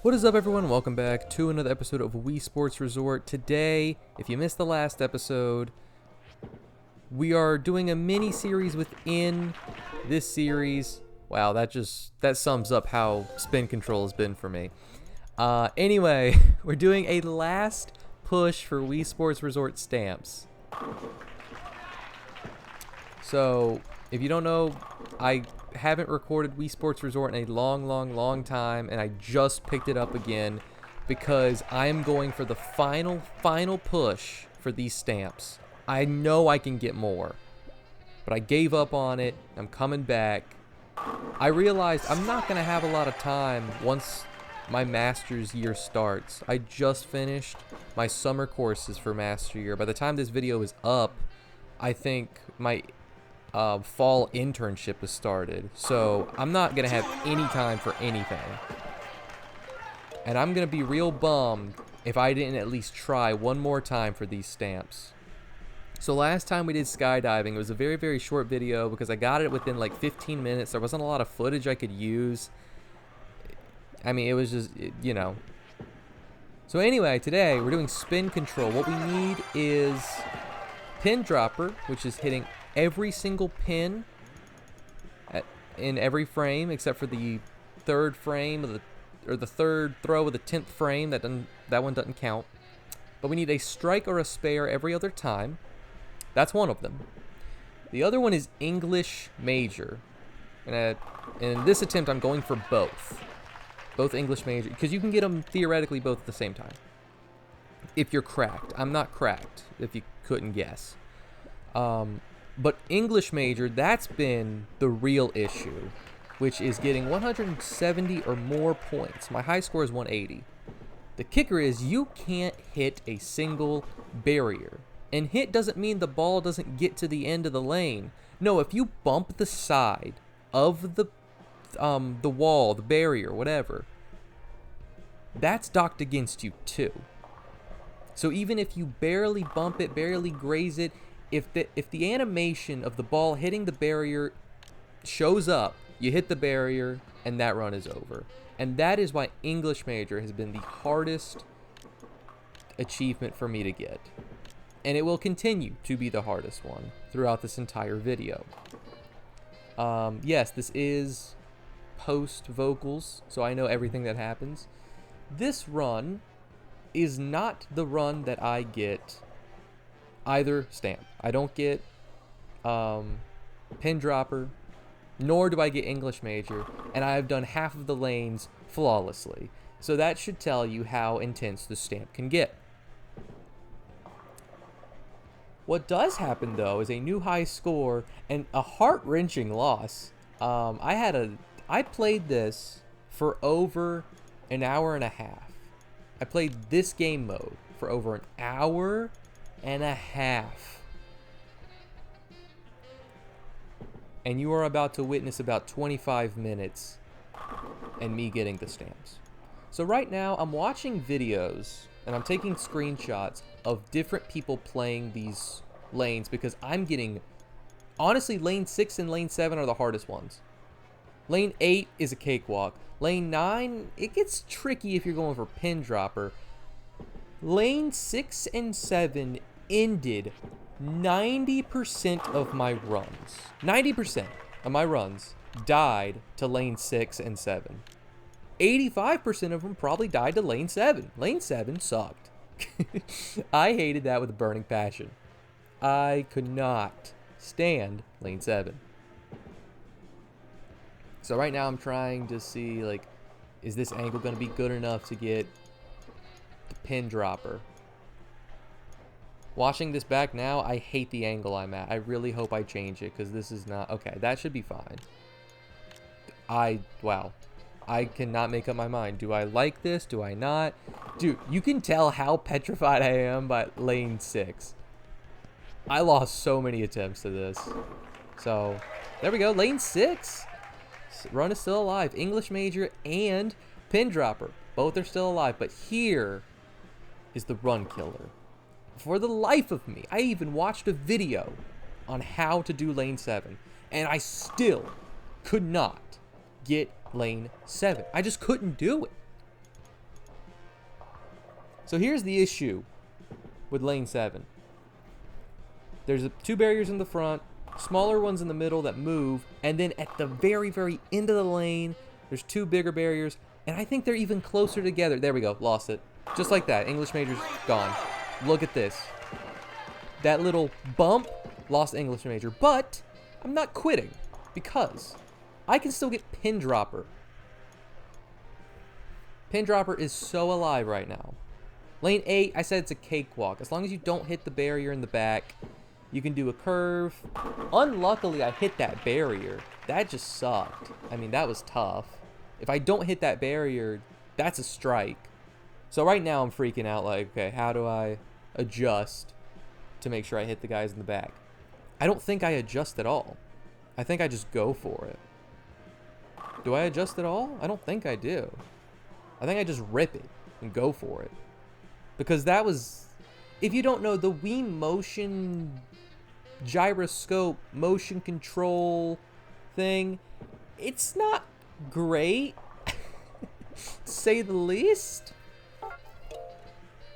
What is up, everyone? Welcome back to another episode of Wii Sports Resort. Today, if you missed the last episode, we are doing a mini series within this series. Wow, that sums up how spin control has been for me. Anyway, we're doing a last push for Wii Sports Resort stamps. So, if you don't know, I haven't recorded Wii Sports Resort in a long time, and I just picked it up again because I am going for the final push for these stamps. I know I can get more, but I gave up on it. I'm coming back. I realized I'm not going to have a lot of time once my master's year starts. I just finished my summer courses for master year. By the time this video is up, I think my fall internship has started, so I'm not gonna have any time for anything, and I'm gonna be real bummed if I didn't at least try one more time for these stamps. So last time we did skydiving, it was a very short video because I got it within like 15 minutes. There wasn't a lot of footage I could use. I mean, it was just, you know. So anyway, today we're doing spin control. What we need is pin dropper, which is hitting every single pin in every frame except for the third frame of the third throw of the 10th frame. That one doesn't count. But we need a strike or a spare every other time. That's one of them. The other one is English major, and in this attempt I'm going for both English major, because you can get them theoretically both at the same time if you're cracked. I'm not cracked, if you couldn't guess. But English major, that's been the real issue, which is getting 170 or more points. My high score is 180. The kicker is you can't hit a single barrier. And hit doesn't mean the ball doesn't get to the end of the lane. No, if you bump the side of the wall, the barrier, whatever, that's docked against you too. So even if you barely bump it, barely graze it, if the animation of the ball hitting the barrier shows up, you hit the barrier and that run is over. And that is why English major has been the hardest achievement for me to get. And it will continue to be the hardest one throughout this entire video. Yes, this is post vocals, so I know everything that happens. This run is not the run that I get either stamp. I don't get pin dropper, nor do I get English major, and I have done half of the lanes flawlessly. So that should tell you how intense the stamp can get. What does happen though is a new high score and a heart-wrenching loss. I played this for over an hour and a half. I played this game mode for over an hour and a half. And you are about to witness about 25 minutes and me getting the stamps. So right now I'm watching videos and I'm taking screenshots of different people playing these lanes because I'm getting, honestly, lane 6 and lane 7 are the hardest ones. Lane 8 is a cakewalk. Lane 9, it gets tricky if you're going for pin dropper. Lane 6 and 7 ended 90% of my runs. 90% of my runs died to lane 6 and 7. 85% of them probably died to lane 7. Lane 7 sucked. I hated that with a burning passion. I could not stand lane 7. So right now I'm trying to see, like, is this angle going to be good enough to get the pin dropper? Watching this back now, I hate the angle I'm at. I really hope I change it because this is not... Okay, that should be fine. Wow. I cannot make up my mind. Do I like this? Do I not? Dude, you can tell how petrified I am by lane 6. I lost so many attempts to this. So, there we go. Lane 6. Run is still alive. English major and pin dropper. Both are still alive. But here is the run killer. For the life of me, I even watched a video on how to do lane 7. And I still could not get lane 7. I just couldn't do it. So here's the issue with lane 7. There's two barriers in the front, smaller ones in the middle that move, and then at the very, very end of the lane, there's two bigger barriers, and I think they're even closer together. There we go, lost it. Just like that, English Major's gone. Look at this. That little bump, lost English Major, but I'm not quitting because I can still get Pin Dropper. Pin Dropper is so alive right now. Lane 8, I said it's a cakewalk. As long as you don't hit the barrier in the back, you can do a curve. Unluckily, I hit that barrier. That just sucked. I mean, that was tough. If I don't hit that barrier, that's a strike. So right now I'm freaking out like, okay, how do I adjust to make sure I hit the guys in the back? I don't think I adjust at all. I think I just go for it. Do I adjust at all? I don't think I do. I think I just rip it and go for it. Because that was, if you don't know, the Wii motion gyroscope motion control thing, it's not great, to say the least.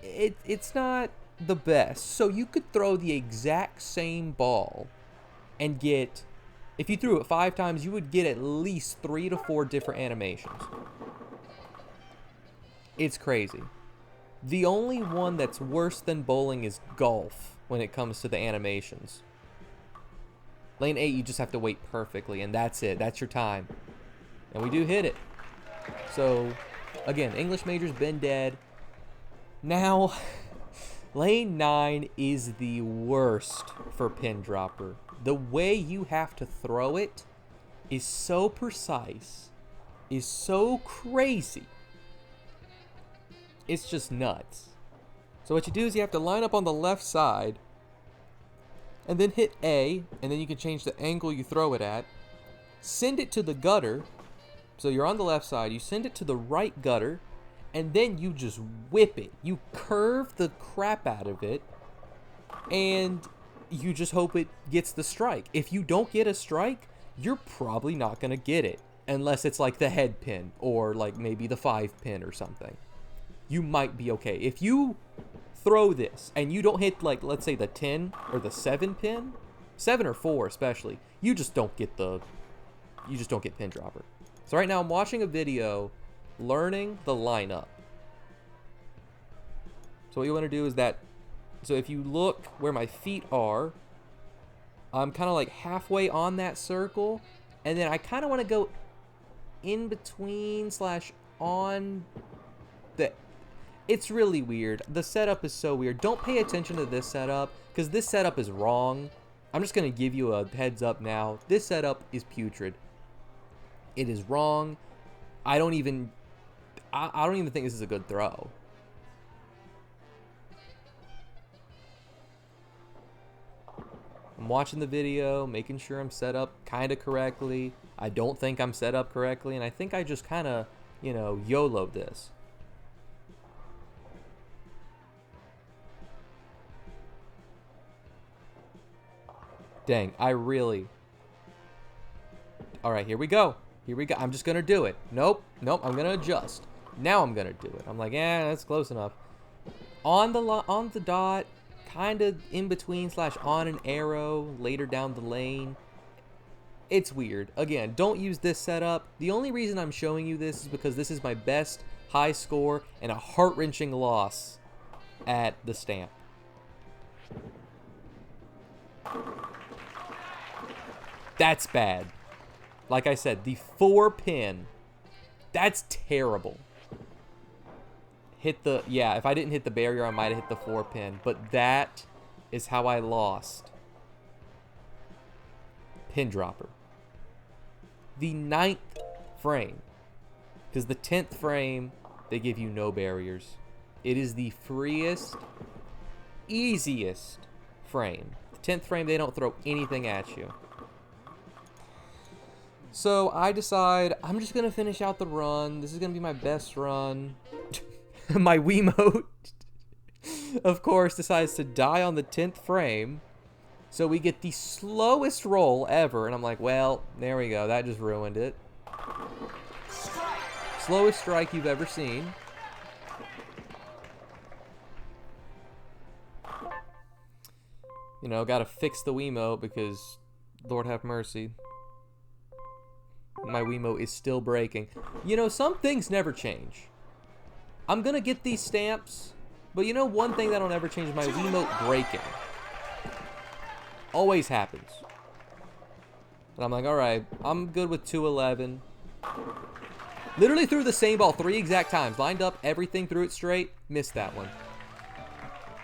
It's not the best. So you could throw the exact same ball and get, if you threw it 5 times, you would get at least 3 to 4 different animations. It's crazy. The only one that's worse than bowling is golf when it comes to the animations. Lane 8, you just have to wait perfectly, and that's it. That's your time. And we do hit it. So, again, English Major's been dead. Now, lane 9 is the worst for Pin Dropper. The way you have to throw it is so precise, is so crazy. It's just nuts. So what you do is you have to line up on the left side and then hit A, and then you can change the angle you throw it at. Send it to the gutter. So you're on the left side, you send it to the right gutter, and then you just whip it. You curve the crap out of it, and you just hope it gets the strike. If you don't get a strike, you're probably not gonna get it, unless it's like the head pin or like maybe the 5 pin or something. You might be okay. If you throw this and you don't hit, like, let's say the 10 or the 7 pin, 7 or 4 especially, you just don't get Pin Dropper. So right now I'm watching a video learning the lineup. So what you want to do is that, so if you look where my feet are, I'm kind of like halfway on that circle, and then I kind of want to go in between / on the, it's really weird. The setup is so weird. Don't pay attention to this setup, because this setup is wrong. I'm just going to give you a heads up now. This setup is putrid. It is wrong. I don't even think this is a good throw. I'm watching the video, making sure I'm set up kind of correctly. I don't think I'm set up correctly, and I think I just kind of, you know, YOLO'd this. Dang, I really... All right, here we go. Here we go. I'm just going to do it. Nope, I'm going to adjust. Now I'm going to do it. I'm like, that's close enough. On the dot, kind of in between / on an arrow later down the lane. It's weird. Again, don't use this setup. The only reason I'm showing you this is because this is my best high score and a heart-wrenching loss at the stamp. That's bad. Like I said, the 4 pin, that's terrible. Hit the, yeah, if I didn't hit the barrier, I might have hit the 4 pin, but that is how I lost Pin Dropper. The 9th frame, because the 10th frame, they give you no barriers. It is the freest, easiest frame. The 10th frame, they don't throw anything at you. So I decide I'm just going to finish out the run. This is going to be my best run. My Wiimote, of course, decides to die on the 10th frame. So we get the slowest roll ever. And I'm like, well, there we go. That just ruined it. Slowest strike you've ever seen. You know, gotta fix the Wiimote because, Lord have mercy, my Wiimote is still breaking. You know, some things never change. I'm gonna get these stamps, but you know one thing that'll never change, my Wiimote breaking. Always happens. And I'm like, alright, I'm good with 211. Literally threw the same ball 3 exact times. Lined up everything, threw it straight, missed that one.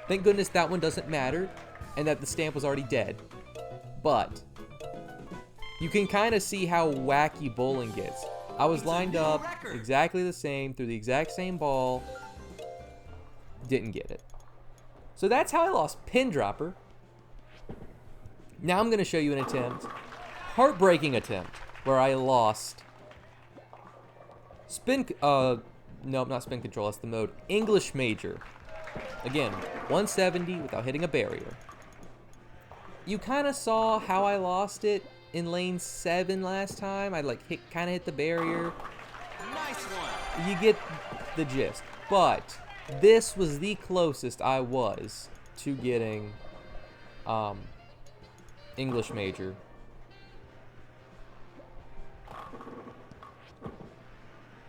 Thank goodness that one doesn't matter, and that the stamp was already dead. But you can kind of see how wacky bowling gets. I was lined up exactly the same, threw the exact same ball, didn't get it. So that's how I lost Pin Dropper. Now I'm going to show you an attempt, heartbreaking attempt, where I lost nope, not spin control, that's the mode, English Major. Again, 170 without hitting a barrier. You kind of saw how I lost it in lane 7 last time. I kind of hit the barrier. Nice one. You get the gist. But this was the closest I was to getting English Major.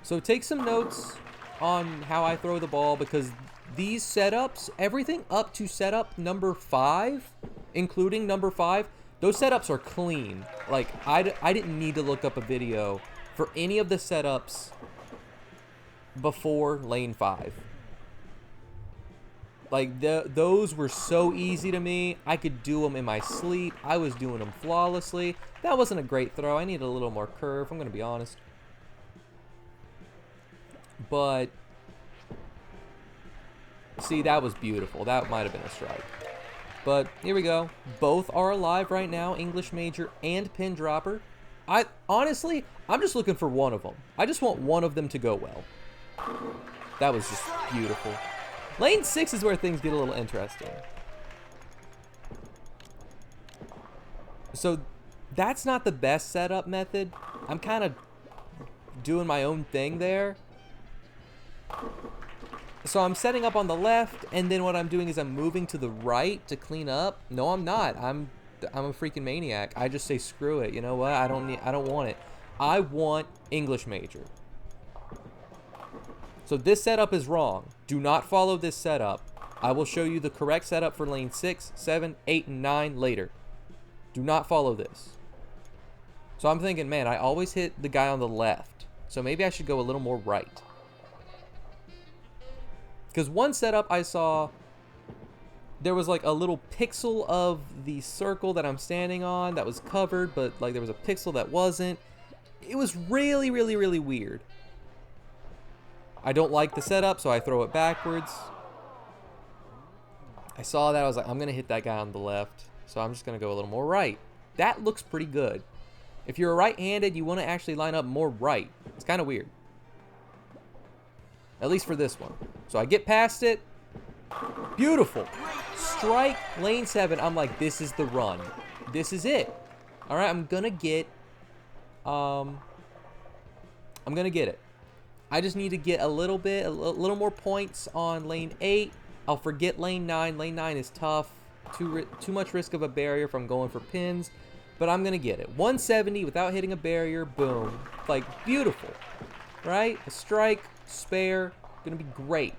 So take some notes on how I throw the ball, because these setups, everything up to setup number 5, including number 5, those setups are clean. Like, I didn't need to look up a video for any of the setups before lane 5. Like, those were so easy to me. I could do them in my sleep. I was doing them flawlessly. That wasn't a great throw. I needed a little more curve, I'm going to be honest. But, see, that was beautiful. That might have been a strike. But here we go. Both are alive right now, English Major and Pin Dropper. Honestly, I'm just looking for one of them. I just want one of them to go well. That was just beautiful. Lane 6 is where things get a little interesting. So that's not the best setup method. I'm kind of doing my own thing there. So I'm setting up on the left, and then what I'm doing is I'm moving to the right to clean up. No, I'm not. I'm a freaking maniac. I just say screw it. You know what? I don't want it. I want English Major. So this setup is wrong. Do not follow this setup. I will show you the correct setup for lane 6, 7, 8, and 9 later. Do not follow this. So I'm thinking, man, I always hit the guy on the left. So maybe I should go a little more right. Because one setup I saw, there was like a little pixel of the circle that I'm standing on that was covered, but like there was a pixel that wasn't. It was really, really, really weird. I don't like the setup, so I throw it backwards. I saw that, I was like, I'm going to hit that guy on the left, so I'm just going to go a little more right. That looks pretty good. If you're right-handed, you want to actually line up more right. It's kind of weird. At least for this one. So I get past it. Beautiful. Strike lane 7. I'm like, this is the run. This is it. All right, I'm going to get it. I just need to get a little more points on lane 8. I'll forget lane 9. Lane 9 is tough. Too much risk of a barrier from going for pins. But I'm going to get it. 170 without hitting a barrier. Boom. Like, beautiful. Right? A strike. Spare. Gonna be great.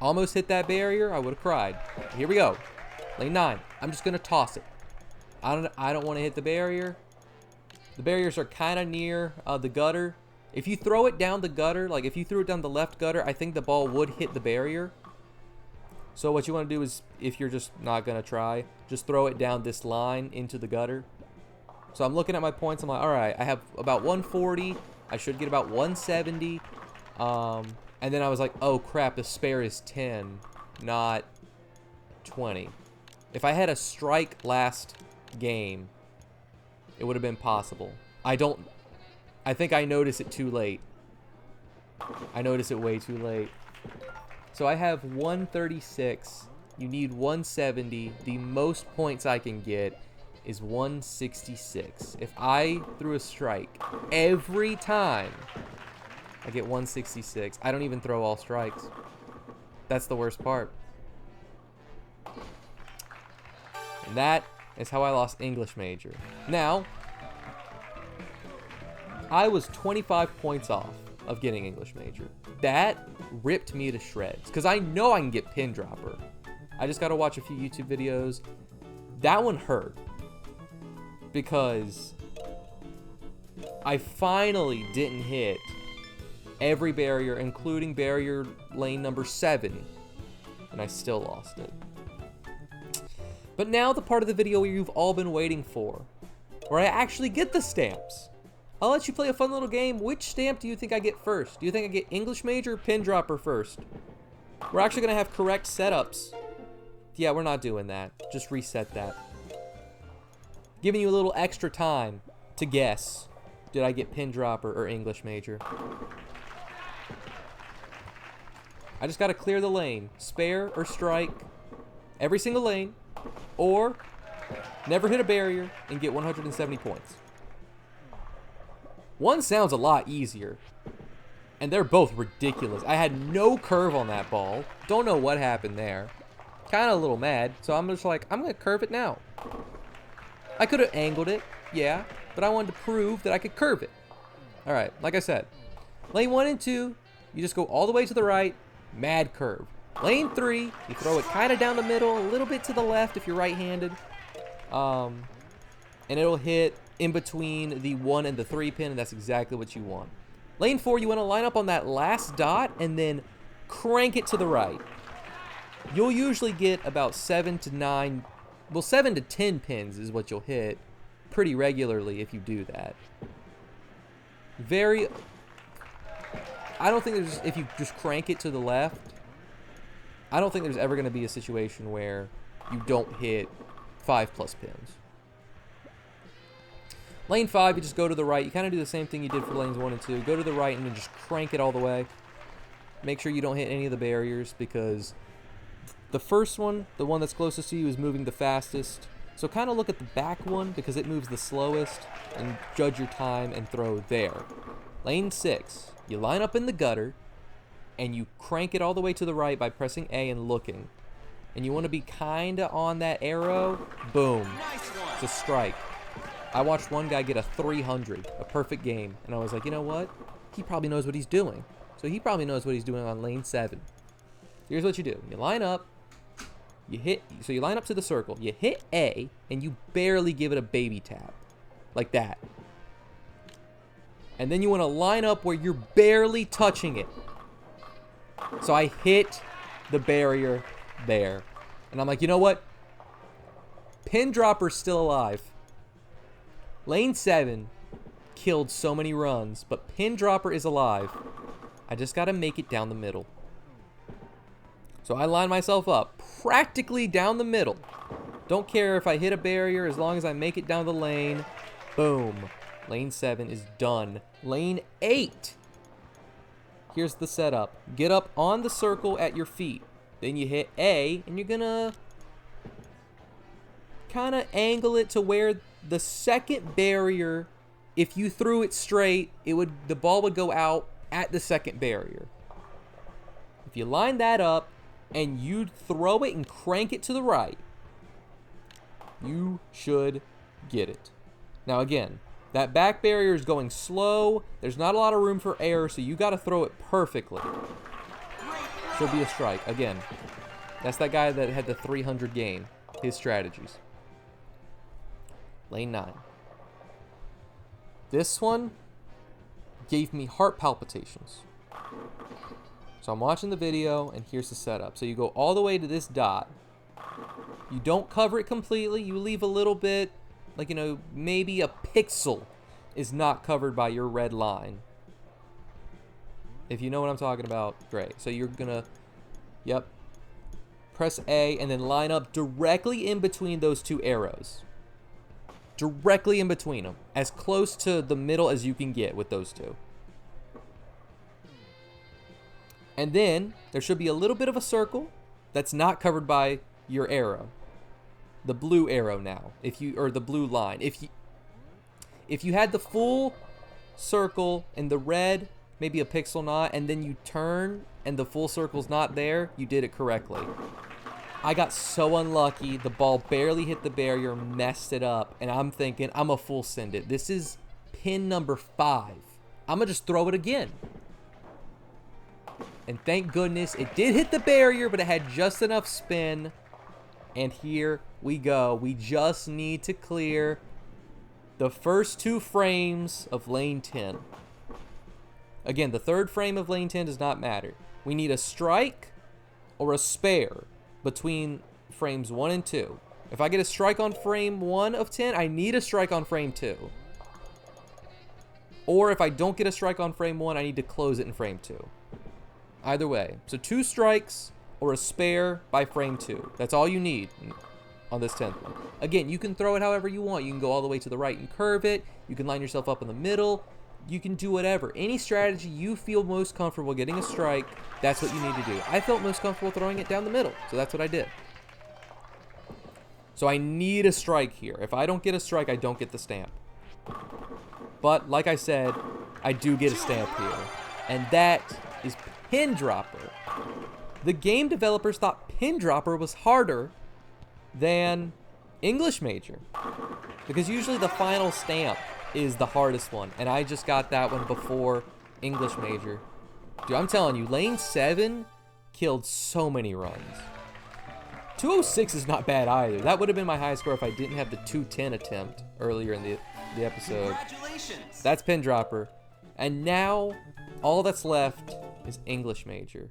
Almost hit that barrier. I would have cried. Here we go. Lane 9. I'm just gonna toss it. I don't want to hit the barrier. The barriers are kind of near the gutter. If you throw it down the gutter, like if you threw it down the left gutter, I think the ball would hit the barrier. So what you want to do is, if you're just not going to try, just throw it down this line into the gutter. So I'm looking at my points. I'm like, all right, I have about 140. I should get about 170. And then I was like, oh, crap, the spare is 10, not 20. If I had a strike last game, it would have been possible. I think I noticed it too late. I noticed it way too late. So I have 136. You need 170. The most points I can get is 166. If I threw a strike every time I get 166. I don't even throw all strikes. That's the worst part. And that is how I lost English major. Now, I was 25 points off of getting English major. That ripped me to shreds because I know I can get pin dropper. I just got to watch a few YouTube videos. That one hurt because I finally didn't hit every barrier, including barrier lane number 7, and I still lost it. But now the part of the video where you've all been waiting for, where I actually get the stamps. I'll let you play a fun little game. Which stamp do you think I get first? Do you think I get English major or pin dropper first? We're actually going to have correct setups. Yeah, we're not doing that. Just reset that. Giving you a little extra time to guess. Did I get pin dropper or English major? I just got to clear the lane. Spare or strike. Every single lane. Or never hit a barrier and get 170 points. One sounds a lot easier. And they're both ridiculous. I had no curve on that ball. Don't know what happened there. Kind of a little mad. So I'm just like, I'm going to curve it now. I could have angled it. Yeah. But I wanted to prove that I could curve it. Alright. Like I said. Lane 1 and 2. You just go all the way to the right. Mad curve. Lane 3. You throw it kind of down the middle. A little bit to the left if you're right-handed. And it'll hit in between the 1 and the 3 pin, and that's exactly what you want. Lane 4, you want to line up on that last dot and then crank it to the right. You'll usually get about 7 to 9, well, 7 to 10 pins is what you'll hit pretty regularly if you do that. I don't think there's, if you just crank it to the left, I don't think there's ever going to be a situation where you don't hit 5+ pins. Lane 5, you just go to the right. You kind of do the same thing you did for lanes 1 and 2. Go to the right and then just crank it all the way. Make sure you don't hit any of the barriers because the first one, the one that's closest to you, is moving the fastest. So kind of look at the back one because it moves the slowest and judge your time and throw there. Lane 6, you line up in the gutter and you crank it all the way to the right by pressing A and looking. And you want to be kind of on that arrow. Boom. It's a strike. I watched one guy get a 300, a perfect game, and I was like, you know what? He probably knows what he's doing. So he probably knows what he's doing on lane 7. Here's what you do. You line up, so you line up to the circle, you hit A, and you barely give it a baby tap. Like that. And then you want to line up where you're barely touching it. So I hit the barrier there. And I'm like, you know what? Pin dropper's still alive. Lane 7 killed so many runs, but pin dropper is alive. I just got to make it down the middle. So I line myself up practically down the middle. Don't care if I hit a barrier as long as I make it down the lane. Boom. Lane 7 is done. Lane 8. Here's the setup. Get up on the circle at your feet. Then you hit A, and you're going to kind of angle it to where the second barrier, if you threw it straight, the ball would go out at the second barrier. If you line that up and you throw it and crank it to the right, you should get it. Now again, that back barrier is going slow. There's not a lot of room for error, so you got to throw it perfectly. Should be a strike. Again, that's that guy that had the 300 gain. His strategies. Lane 9. This one gave me heart palpitations. So I'm watching the video, and here's the setup. So you go all the way to this dot. You don't cover it completely. You leave a little bit, like, you know, maybe a pixel is not covered by your red line. If you know what I'm talking about, great. So you're gonna, yep, press A and then line up directly in between those two arrows. Directly in between them. As close to the middle as you can get with those two. And then there should be a little bit of a circle that's not covered by your arrow. The blue arrow now, or the blue line. If you had the full circle and the red maybe a pixel not, and then you turn and the full circle's not there, you did it correctly. I got so unlucky. The ball barely hit the barrier, messed it up, and I'm thinking, I'm a full send it. This is pin number 5. I'm going to just throw it again. And thank goodness it did hit the barrier, but it had just enough spin. And here we go. We just need to clear the first 2 frames of lane 10. Again, the 3rd frame of lane 10 does not matter. We need a strike or a spare between frames 1 and 2. If I get a strike on frame 1 of 10, I need a strike on frame 2. Or if I don't get a strike on frame 1, I need to close it in frame 2. Either way. So 2 strikes or a spare by frame 2. That's all you need on this 10th one. Again, you can throw it however you want. You can go all the way to the right and curve it. You can line yourself up in the middle. You can do whatever. Any strategy you feel most comfortable getting a strike, that's what you need to do. I felt most comfortable throwing it down the middle, so that's what I did. So I need a strike here. If I don't get a strike, I don't get the stamp. But like I said, I do get a stamp here. And that is Pin Dropper. The game developers thought Pin Dropper was harder than English Major, because usually the final stamp is the hardest one, and I just got that one before English Major. Dude, I'm telling you, lane 7 killed so many runs. 206 is not bad either. That would have been my highest score if I didn't have the 210 attempt earlier in the episode. Congratulations. That's Pin Dropper. And now all that's left is English Major.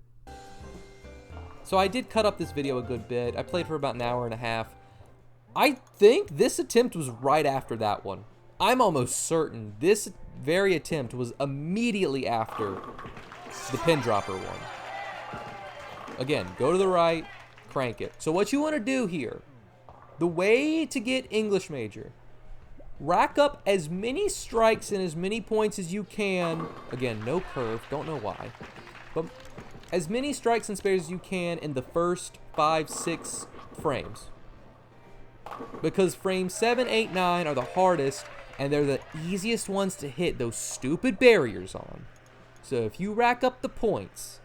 So I did cut up this video a good bit. I played for about an hour and a half. I think this attempt was right after that one. I'm almost certain this very attempt was immediately after the Pin Dropper one. Again, go to the right, crank it. So what you want to do here, the way to get English Major, rack up as many strikes and as many points as you can. Again, no curve, don't know why. But as many strikes and spares as you can in the first 5, 6 frames. Because frames 7, 8, 9 are the hardest, and they're the easiest ones to hit those stupid barriers on. So if you rack up the points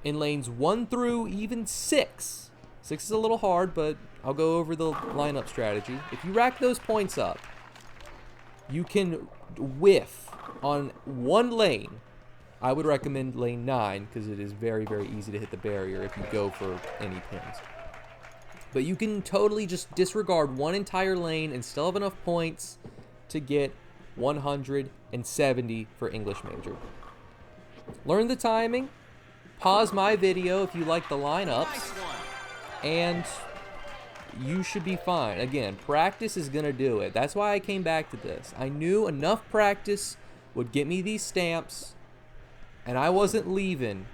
in lanes 1 through even 6, 6 is a little hard, but I'll go over the lineup strategy. If you rack those points up, you can whiff on one lane. I would recommend lane 9 because it is very, very easy to hit the barrier if you go for any pins. But you can totally just disregard one entire lane and still have enough points to get 170 for English Major. Learn the timing. Pause my video if you like the lineups. Nice one. And you should be fine. Again, practice is going to do it. That's why I came back to this. I knew enough practice would get me these stamps, and I wasn't leaving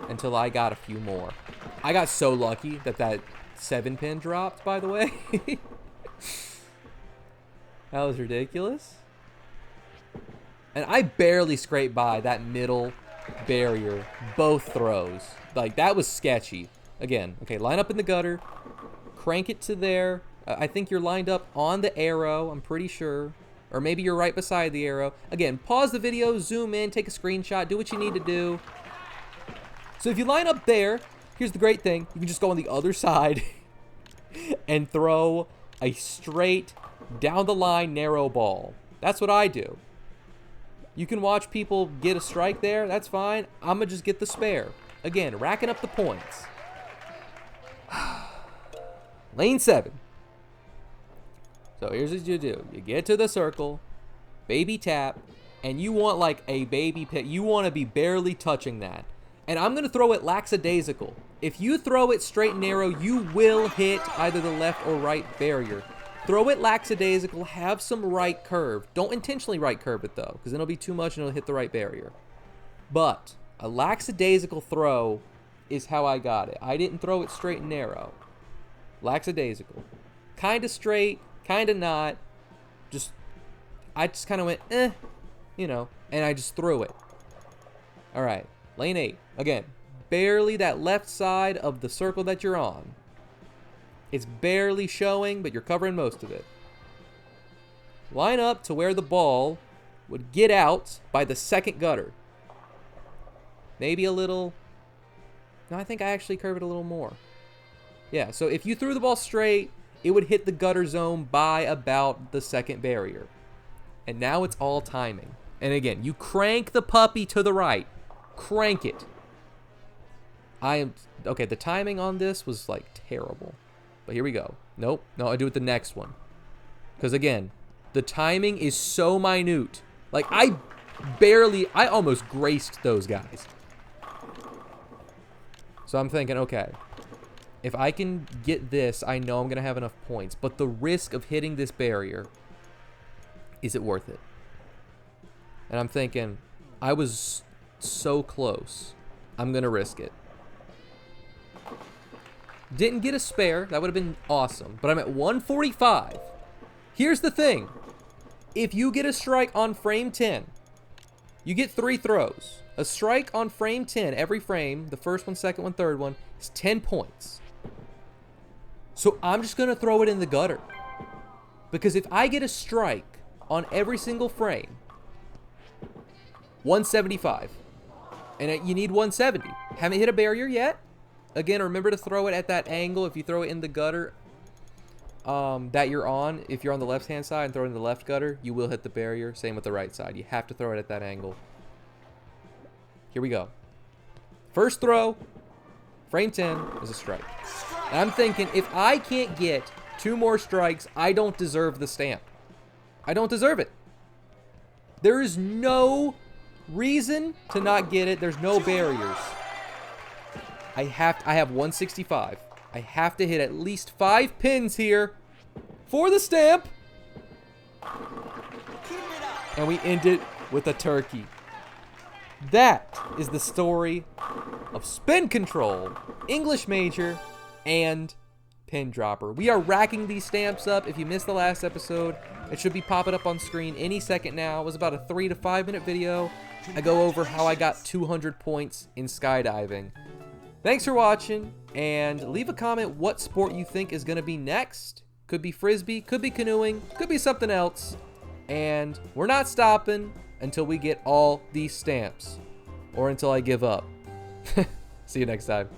until I got a few more. I got so lucky that 7 pin dropped, by the way. That was ridiculous. And I barely scraped by that middle barrier both throws. Like, that was sketchy. Again, okay, line up in the gutter. Crank it to there. I think you're lined up on the arrow, I'm pretty sure. Or maybe you're right beside the arrow. Again, pause the video, zoom in, take a screenshot, do what you need to do. So if you line up there, here's the great thing. You can just go on the other side and throw a straight, down the line, narrow ball. That's what I do. You can watch people get a strike there. That's fine. I'm going to just get the spare. Again, racking up the points. Lane 7. So here's what you do. You get to the circle, baby tap, and you want like a baby pit. You want to be barely touching that. And I'm going to throw it lackadaisical. If you throw it straight and narrow, you will hit either the left or right barrier. Throw it lackadaisical, have some right curve. Don't intentionally right curve it though, because then it'll be too much and it'll hit the right barrier. But a lackadaisical throw is how I got it. I didn't throw it straight and narrow. Lackadaisical. Kind of straight, kind of not. I just kind of went, you know, and I just threw it. All right, lane 8. Again, barely that left side of the circle that you're on. It's barely showing, but you're covering most of it. Line up to where the ball would get out by the second gutter. Maybe a little. No, I think I actually curve it a little more. Yeah, so if you threw the ball straight, it would hit the gutter zone by about the second barrier. And now it's all timing. And again, you crank the puppy to the right. Crank it. Okay, the timing on this was like terrible. But here we go. Nope. No, I do it the next one. Because again, the timing is so minute. Like I almost graced those guys. So I'm thinking, okay, if I can get this, I know I'm going to have enough points. But the risk of hitting this barrier, is it worth it? And I'm thinking, I was so close. I'm going to risk it. Didn't get a spare. That would have been awesome. But I'm at 145. Here's the thing. If you get a strike on frame 10, you get 3 throws. A strike on frame 10, every frame, the first one, second one, third one, is 10 points. So I'm just going to throw it in the gutter. Because if I get a strike on every single frame, 175. And you need 170. Haven't hit a barrier yet. Again, remember to throw it at that angle. If you throw it in the gutter that you're on, if you're on the left-hand side and throw it in the left gutter, you will hit the barrier. Same with the right side. You have to throw it at that angle. Here we go. First throw, frame 10 is a strike. And I'm thinking, if I can't get 2 more strikes, I don't deserve the stamp. I don't deserve it. There is no reason to not get it. There's no barriers. I have 165. I have to hit at least 5 pins here for the stamp. And we end it with a turkey. That is the story of Spin Control, English Major, and Pin Dropper. We are racking these stamps up. If you missed the last episode, it should be popping up on screen any second now. It was about a 3 to 5 minute video. I go over how I got 200 points in skydiving. Thanks for watching, and leave a comment what sport you think is going to be next. Could be Frisbee, could be canoeing, could be something else. And we're not stopping until we get all these stamps, or until I give up. See you next time.